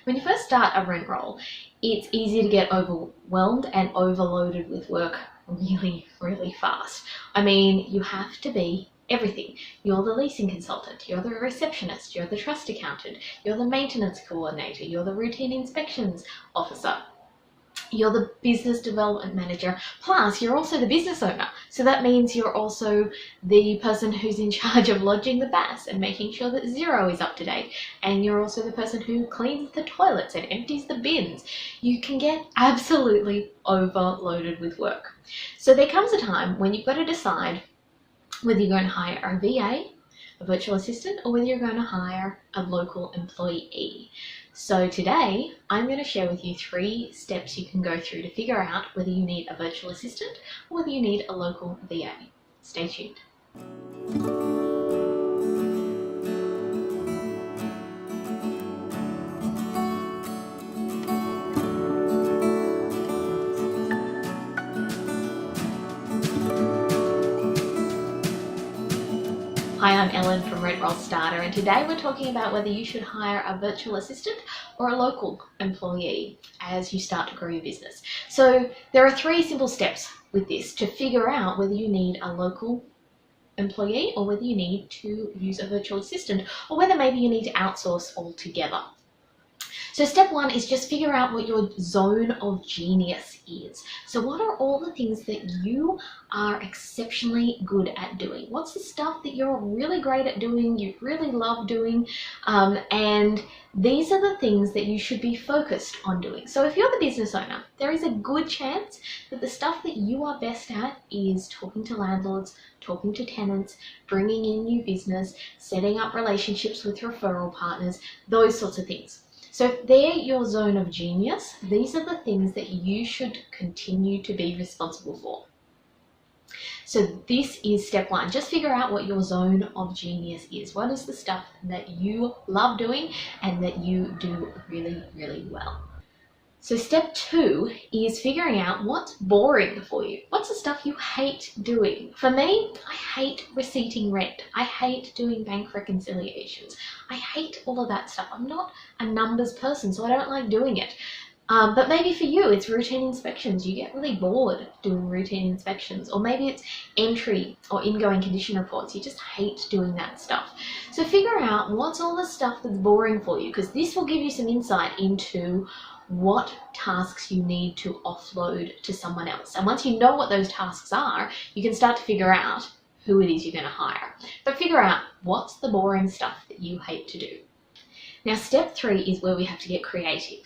When you first start a rent roll, it's easy to get overwhelmed and overloaded with work really, really fast. I mean, you have to be everything. You're the leasing consultant, you're the receptionist, you're the trust accountant, you're the maintenance coordinator, you're the routine inspections officer, you're the business development manager, plus you're also the business owner. So that means you're also the person who's in charge of lodging the BAS and making sure that Xero is up to date. And you're also the person who cleans the toilets and empties the bins. You can get absolutely overloaded with work. So there comes a time when you've got to decide whether you're going to hire a VA, a virtual assistant, or whether you're going to hire a local employee. So today, I'm going to share with you 3 steps you can go through to figure out whether you need a virtual assistant or whether you need a local VA. Stay tuned. Hi, I'm Ellen from Rent Roll Starter, and today we're talking about whether you should hire a virtual assistant or a local employee as you start to grow your business. So there are 3 simple steps with this to figure out whether you need a local employee or whether you need to use a virtual assistant, or whether maybe you need to outsource altogether. So step 1 is just figure out what your zone of genius is. So what are all the things that you are exceptionally good at doing? What's the stuff that you're really great at doing, you really love doing, and these are the things that you should be focused on doing. So if you're the business owner, there is a good chance that the stuff that you are best at is talking to landlords, talking to tenants, bringing in new business, setting up relationships with referral partners, those sorts of things. So if they're your zone of genius, these are the things that you should continue to be responsible for. So this is step 1. Just figure out what your zone of genius is. What is the stuff that you love doing and that you do really, really well? So step 2 is figuring out what's boring for you. What's the stuff you hate doing? For me, I hate receipting rent. I hate doing bank reconciliations. I hate all of that stuff. I'm not a numbers person, so I don't like doing it. But maybe for you, it's routine inspections. You get really bored doing routine inspections. Or maybe it's entry or ingoing condition reports. You just hate doing that stuff. So figure out what's all the stuff that's boring for you, because this will give you some insight into what tasks you need to offload to someone else. And once you know what those tasks are, you can start to figure out who it is you're going to hire. But figure out what's the boring stuff that you hate to do. Now, step 3 is where we have to get creative.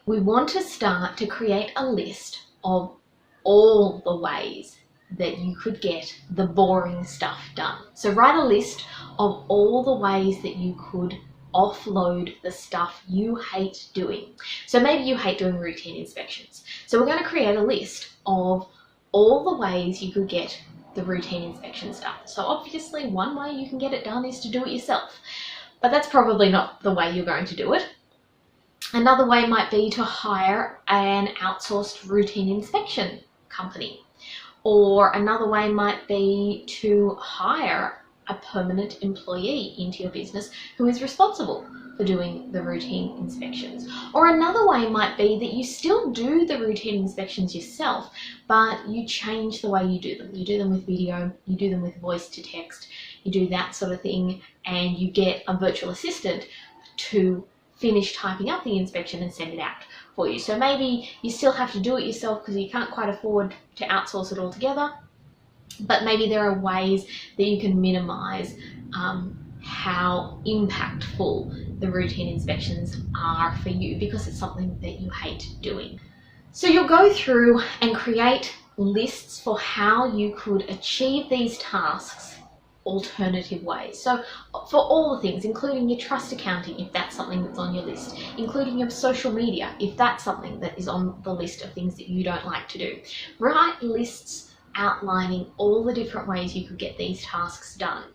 We want to start to create a list of all the ways that you could get the boring stuff done. So write a list of all the ways that you could offload the stuff you hate doing. So maybe you hate doing routine inspections. So we're going to create a list of all the ways you could get the routine inspection stuff. So obviously one way you can get it done is to do it yourself, but that's probably not the way you're going to do it. Another way might be to hire an outsourced routine inspection company. Or another way might be to hire a permanent employee into your business who is responsible for doing the routine inspections. Or another way might be that you still do the routine inspections yourself, but you change the way you do them. You do them with video, you do them with voice to text, you do that sort of thing, and you get a virtual assistant to finish typing up the inspection and send it out for you. So maybe you still have to do it yourself because you can't quite afford to outsource it altogether, but maybe there are ways that you can minimize how impactful the routine inspections are for you because it's something that you hate doing. So you'll go through and create lists for how you could achieve these tasks alternative ways. So for all the things, including your trust accounting, if that's something that's on your list, including your social media, if that's something that is on the list of things that you don't like to do, write lists outlining all the different ways you could get these tasks done.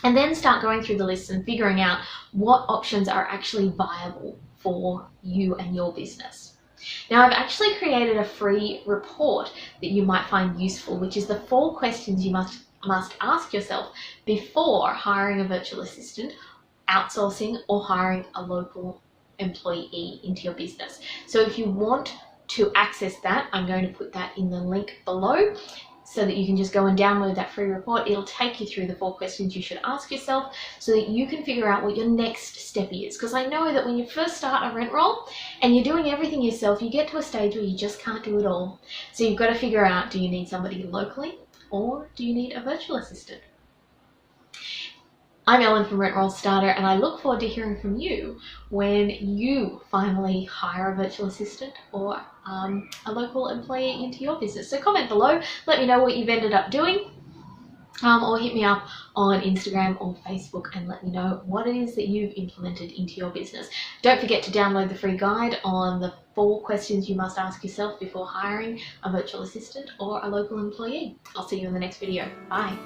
And then start going through the lists and figuring out what options are actually viable for you and your business. Now, I've actually created a free report that you might find useful, which is the 4 questions you must ask yourself before hiring a virtual assistant, outsourcing, or hiring a local employee into your business. So if you want to access that, I'm going to put that in the link below so that you can just go and download that free report. It'll take you through the 4 questions you should ask yourself so that you can figure out what your next step is. Because I know that when you first start a rent roll and you're doing everything yourself, you get to a stage where you just can't do it all. So you've got to figure out, do you need somebody locally or do you need a virtual assistant? I'm Ellen from Rent Roll Starter, and I look forward to hearing from you when you finally hire a virtual assistant or a local employee into your business. So comment below, let me know what you've ended up doing, or hit me up on Instagram or Facebook and let me know what it is that you've implemented into your business. Don't forget to download the free guide on the 4 questions you must ask yourself before hiring a virtual assistant or a local employee. I'll see you in the next video. Bye.